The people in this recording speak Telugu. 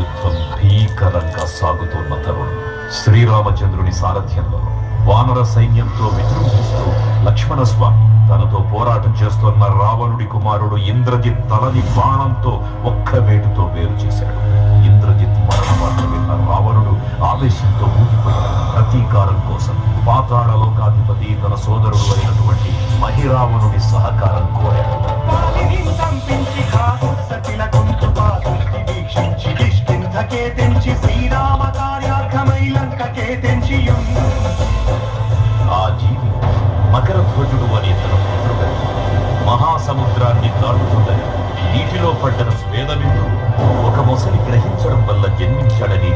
యుద్ధం భీకరంగా సాగుతున్న తరుణం శ్రీరామచంద్రుని సారథ్యంలో వానర సైన్యంతో విజృంభిస్తూ లక్ష్మణస్వామి తనతో పోరాటం చేస్తున్న రావణుడి కుమారుడు ఇంద్రజిత్ తలని బాణంతో ఒక్క వేటుతో వేరు చేశాడు. ఇంద్రజిత్ మరణ వార్త విన్న రావణుడు ఆవేశంతో ఊగిపోయాడు. ప్రతీకారం కోసం పాతాళ లోకాధిపతి తన సోదరుడు అయినటువంటి మహిరావణుడి సహకారం కోరాడు. ఆ జీవి మకరధ్వజుడు అనే తన పుత్రుడు మహాసముద్రాన్ని దాటుతుందని నీటిలో పడ్డన స్వేదవిందు ఒక మొసలి గ్రహించడం వల్ల జన్మించాడని